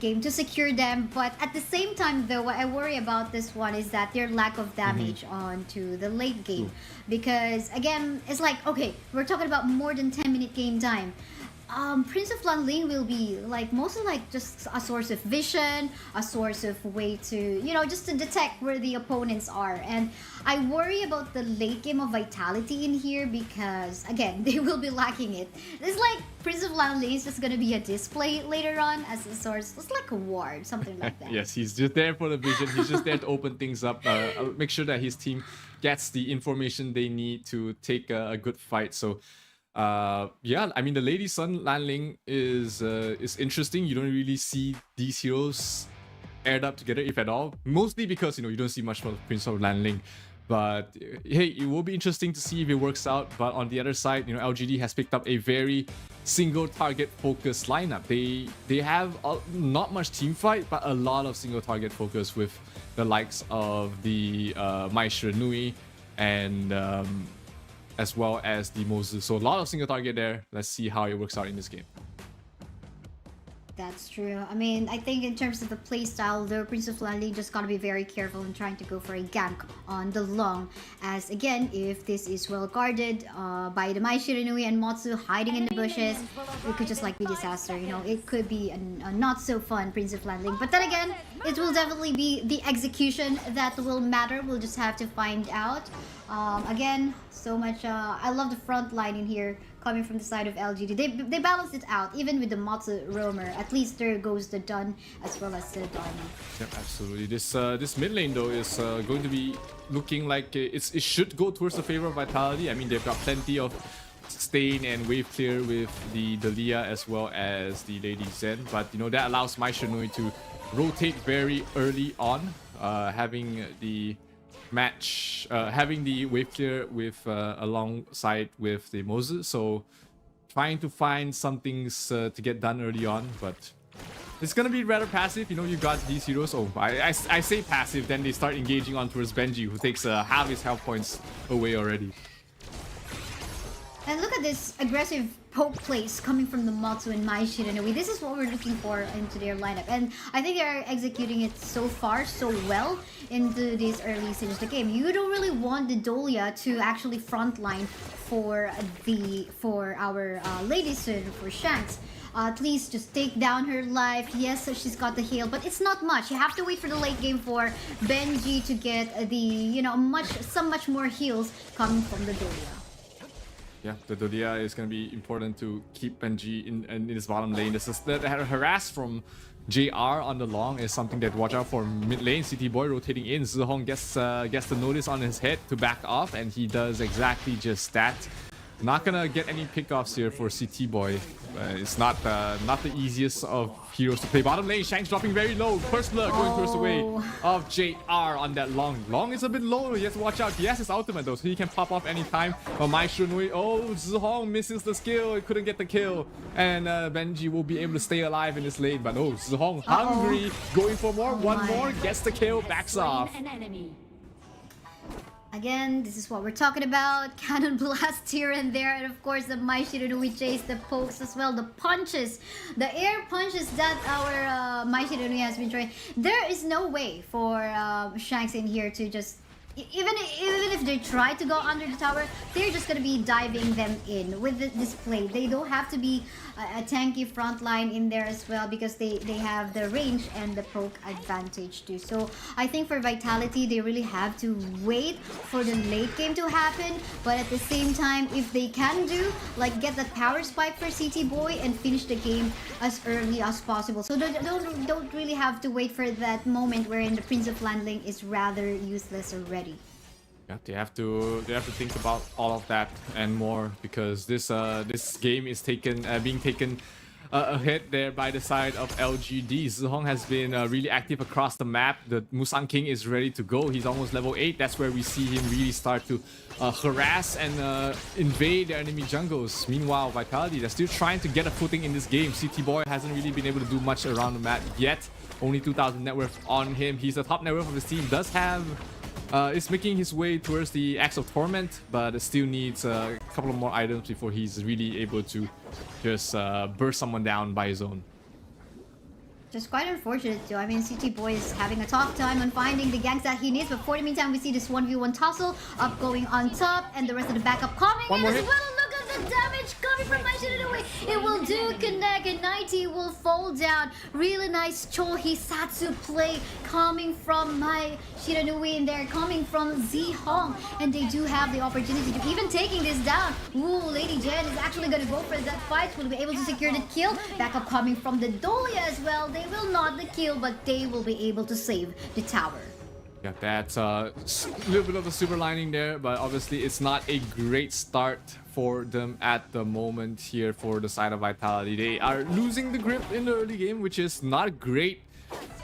game to secure them. But at the same time, though, what I worry about this one is that their lack of damage onto the late game. Because again, it's like, okay, we're talking about more than 10-minute game time. Prince of Lanling will be like mostly like just a source of vision, a source of way to, you know, just to detect where the opponents are. And I worry about the late game of vitality in here because again, they will be lacking it. It's like Prince of Lanling is just gonna be a display later on as a source. It's like a ward, something like that. Yes, he's just there for the vision. He's just there to open things up, make sure that his team gets the information they need to take a good fight. So yeah, I mean the Lady Sun Lanling is interesting. You don't really see these heroes paired up together, if at all. Mostly because, you know, you don't see much from Prince of Lanling. But hey, it will be interesting to see if it works out. But on the other side, you know, LGD has picked up a very single target focused lineup. They have not much team fight, but a lot of single target focus with the likes of the Mai Shiranui and as well as the Moses. So a lot of single target there. Let's see how it works out in this game. That's true. I mean, I think in terms of the playstyle, the Prince of Lanling just gotta be very careful in trying to go for a gank on the long. As again, if this is well guarded by the Mai Shiranui and Motsu hiding in the bushes, it could just like be disaster. You know, it could be a not so fun Prince of Lanling. But then again, it will definitely be the execution that will matter. We'll just have to find out. Again, so much. I love the front line in here coming from the side of LGD. They balance it out even with the Motsu roamer. At least there goes the Dun as well as the Dharma. Yep, absolutely. This mid lane though is going to be looking like it should go towards the favor of Vitality. I mean, they've got plenty of stain and wave clear with the Dalia as well as the Lady Zen, but you know that allows Mai Shiranui to rotate very early on, having the match, having the wave clear with alongside with the Moses. So trying to find some things to get done early on, but it's gonna be rather passive. You know, you got these heroes. Oh, I say passive, then they start engaging on towards Benji, who takes half his health points away already. And look at this aggressive poke plays coming from the Motsu and Mai Shiranui. This is what we're looking for into their lineup. And I think they're executing it so far so well into this early stage of the game. You don't really want the Dolia to actually frontline for our Lady Sun, for Shanks. At least just take down her life. Yes, so she's got the heal, but it's not much. You have to wait for the late game for Benji to get the, you know, much more heals coming from the Dolia. Yeah, the Dolia is going to be important to keep Benji in his bottom lane. This is the harass from JR on the long is something that watch out for. Mid lane, CT Boy rotating in. Zihong gets the notice on his head to back off, and he does exactly just that. Not gonna get any pickoffs here for CT Boy. It's not the easiest of heroes to play. Bottom lane, Shanks dropping very low. First blood going towards the way of JR on that long. Long is a bit low. He has to watch out. He has his ultimate though, so he can pop off anytime. But Mai Shiranui, oh, Zihong misses the skill. He couldn't get the kill. And Benji will be able to stay alive in this lane. But no, Zihong hungry, going for more. One more, gets the kill, backs off. Again, this is what we're talking about. Cannon blasts here and there. And of course, the Mai Shiranui chase, the pokes as well, the punches, the air punches that our Mai Shiranui has been trying. There is no way for Shanks in here to just... Even if they try to go under the tower, they're just going to be diving them in with this play. They don't have to be a tanky front line in there as well because they have the range and the poke advantage too. So I think for Vitality, they really have to wait for the late game to happen. But at the same time, if they can do, like get that power spike for CT Boy and finish the game as early as possible. So don't really have to wait for that moment wherein the Prince of Lanling is rather useless already. Yeah, they have to think about all of that and more because this game is being taken a hit there by the side of LGD. Zihong has been really active across the map. The Musang King is ready to go. He's almost level 8. That's where we see him really start to harass and invade the enemy jungles. Meanwhile, Vitality, they're still trying to get a footing in this game. CT Boy hasn't really been able to do much around the map yet. Only 2,000 net worth on him. He's the top net worth of his team. Does have... is making his way towards the Axe of Torment, but still needs a couple of more items before he's really able to just burst someone down by his own. Just quite unfortunate too. I mean, CT Boy is having a tough time on finding the ganks that he needs, but for the meantime, we see this 1v1 tussle up going on top, and the rest of the backup coming One in more as hit. well. Look at the damage coming from Maishiranui. It will do connect, and 90 will fall down. Really nice Chohi Satsu play coming from my Shiranui in there, coming from Z Hong, and they do have the opportunity to even taking this down. Ooh, Lady Jen is actually gonna go for that fight. Will be able to secure the kill. Backup coming from the Dolia as well. They will not the kill, but they will be able to save the tower. Yeah, that's a little bit of a silver lining there, but obviously it's not a great start for them at the moment here for the side of Vitality. They are losing the grip in the early game, which is not great,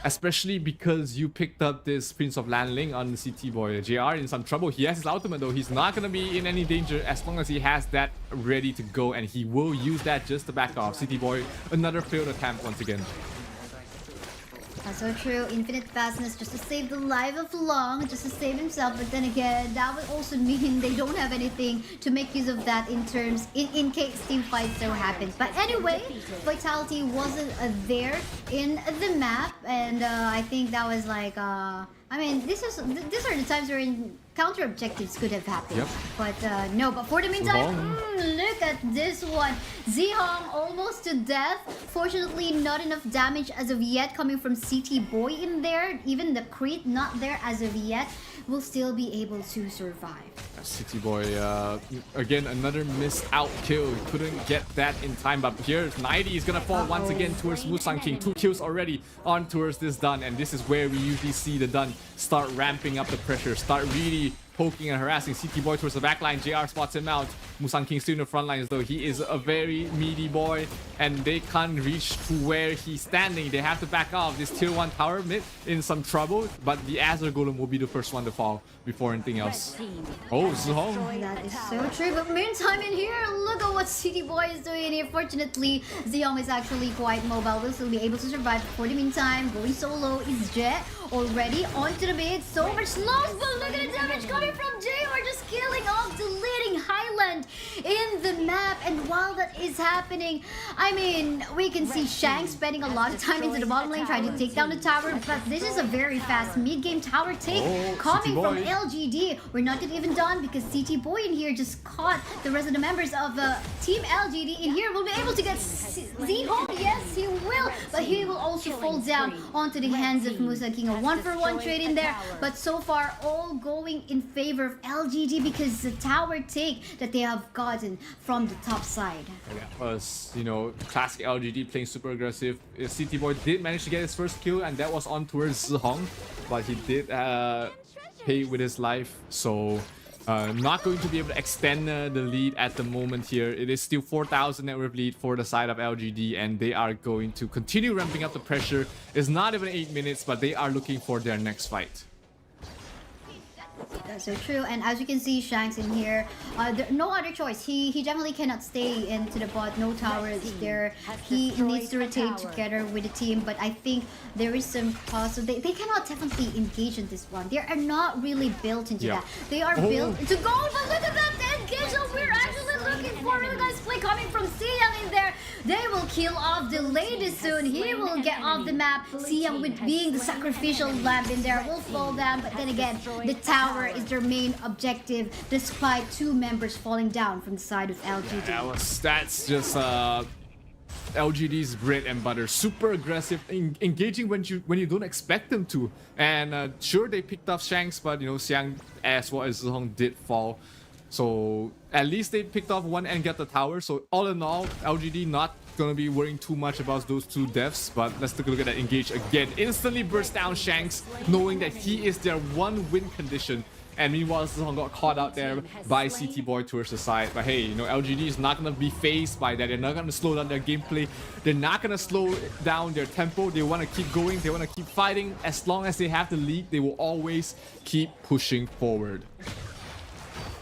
especially because you picked up this Prince of Lanling on the CT Boy. JR in some trouble. He has his ultimate though. He's not going to be in any danger as long as he has that ready to go, and he will use that just to back off. CT Boy, another failed attempt once again. That's so true. Infinite fastness just to save the life of Long, just to save himself. But then again, that would also mean they don't have anything to make use of that in case team fight so happens. But anyway, Vitality wasn't there in the map, and I think that was like I mean, these are the times wherein counter objectives could have happened. Yep. But no, but for the meantime, look at this one. Zihong almost to death. Fortunately, not enough damage as of yet coming from CT Boy in there. Even the crit not there as of yet. Will still be able to survive. City Boy, again, another missed out kill. He couldn't get that in time, but here 90 is gonna fall once again towards Musang King. 2 kills already on towards this Dun, and this is where we usually see the Dun start ramping up the pressure, start really poking and harassing CT Boy towards the backline. JR spots him out. Musang King still in the front lines though. He is a very meaty boy, and they can't reach to where he's standing. They have to back off. This tier 1 tower mid in some trouble, but the Azure Golem will be the first one to fall before anything else. Oh, Zhong. That is so true. But meantime in here, look at what CT Boy is doing here. Fortunately, Zhong is actually quite mobile. Will still be able to survive. For the meantime, going solo is Jet already onto the mid. So much loss, but look at the damage coming from JR, just killing off the leading Highland in the map. And while that is happening, I mean, we can see Shang spending a lot of time into the bottom lane trying to take down the tower, but this is a very fast mid-game tower take coming from LGD. We're not yet even done because CT Boy in here just caught the rest of the members of Team LGD in here. Will be able to get Z-Home. Yes, he will, but he will also fall down onto the hands of Musa King. A 1-for-1 trade in there, but so far all going in favor of LGD because the tower take that they have gotten from the top side. That was, you know, classic LGD playing super aggressive. CT Boy did manage to get his first kill, and that was on towards Zhong, but he did pay with his life, so not going to be able to extend the lead at the moment here. It is still 4,000 net worth lead for the side of LGD, and they are going to continue ramping up the pressure. It's not even 8 minutes, but they are looking for their next fight. That's so true, and as you can see, Shanks in here, no other choice. He definitely cannot stay into the bot. No towers there. He needs to rotate together with the team, but I think there is some possible. They cannot definitely engage in this one. They are not really built into that. They are built to go, but look at that engage that we're actually looking for. Really nice play coming from Siyang in there. They will kill off the lady soon. He will get off the map. Siyang, with being the sacrificial lamb in there, will fall down, but then again, the tower is their main objective, despite 2 members falling down from the side of LGD. That's just LGD's bread and butter. Super aggressive, engaging when you don't expect them to. And sure, they picked up Shanks, but you know, Xiang as well as Zhong did fall. So at least they picked off one and got the tower. So all in all, LGD not gonna be worrying too much about those 2 deaths. But let's take a look at that engage again. Instantly burst down Shanks, knowing that he is their 1 win condition. And meanwhile, Zhong got caught out there by CT Boy towards the side. But hey, you know, LGD is not gonna be phased by that. They're not gonna slow down their gameplay. They're not gonna slow down their tempo. They wanna keep going. They wanna keep fighting. As long as they have the lead, they will always keep pushing forward.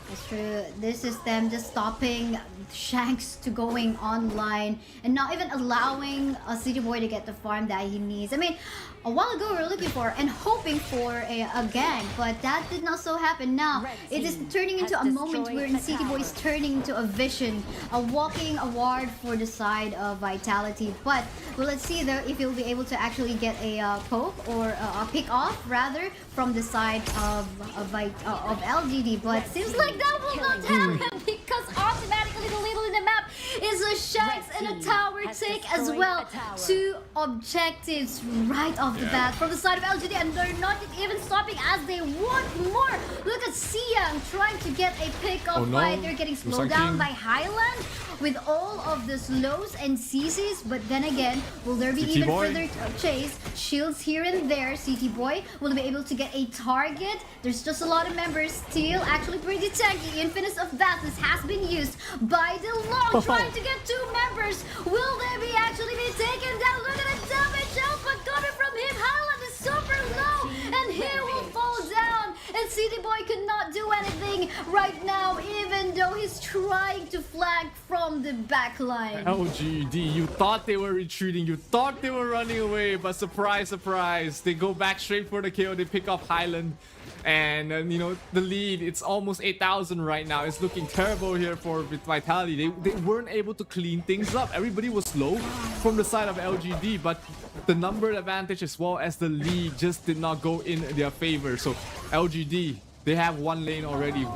That's true. This is them just stopping Shanks to going online and not even allowing a City Boy to get the farm that he needs. I mean, a while ago we were looking for and hoping for a gang, but that did not so happen. Now it is turning into a moment wherein City Boy is turning into a vision, a walking award for the side of Vitality. But well, let's see though if he'll be able to actually get a poke or a pick off rather from the side of LGD. But seems like that will not happen because automatically the leader in the map is a Shanks and a tower take as well. 2 objectives right off the bat from the side of LGD, and they're not even stopping as they want more. Look at Siang trying to get a pick off fight. They're getting slowed down by Highland with all of the slows and CCs, but then again, will there be even further chase? Shields here and there. City Boy will be able to get a target. There's just a lot of members still actually pretty tanky. Infinite of Battles has been used by the Long, trying to get 2 members. Will they be actually be taken down? Look at the damage output coming from him. Highland is super low, and he will fall down. And City Boy could not do anything right now, even though he's trying to flank from the back line. LGD, you thought they were retreating, you thought they were running away, but surprise, surprise, they go back straight for the KO. They pick up Highland, and you know, the lead, it's almost 8,000 right now. It's looking terrible here for Vitality. They weren't able to clean things up. Everybody was low from the side of LGD, but the number advantage as well as the lead just did not go in their favor. So LGD, they have 1 lane already.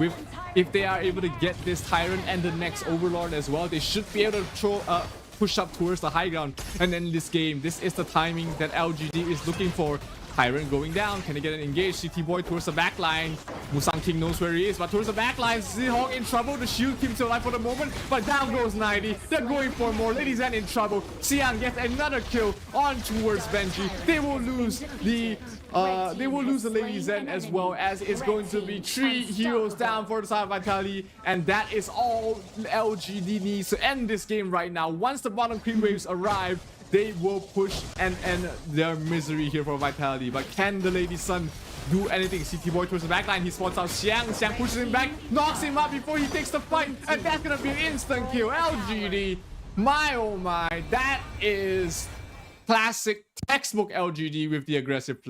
If they are able to get this Tyrant and the next Overlord as well, they should be able to push up towards the high ground and end this game. This is the timing that LGD is looking for. Tyrant going down. Can they get an engage? City Boy towards the back line. Musang King knows where he is, but towards the back line, Zihong in trouble. The shield keeps alive for the moment, but down goes 90. They're going for more. Lady Zen in trouble. Xiang gets another kill on towards Benji. They will lose the Lady Zen as well, as it's going to be 3 heroes down for the side of Vitality, and that is all LGD needs to end this game right now. Once the bottom creep waves arrive, they will push and end their misery here for Vitality. But can the Lady Sun do anything? City Boy towards the backline. He spots out Xiang. Xiang pushes him back, knocks him up before he takes the fight, and that's gonna be an instant kill. LGD, my oh my, that is classic textbook LGD with the aggressive play.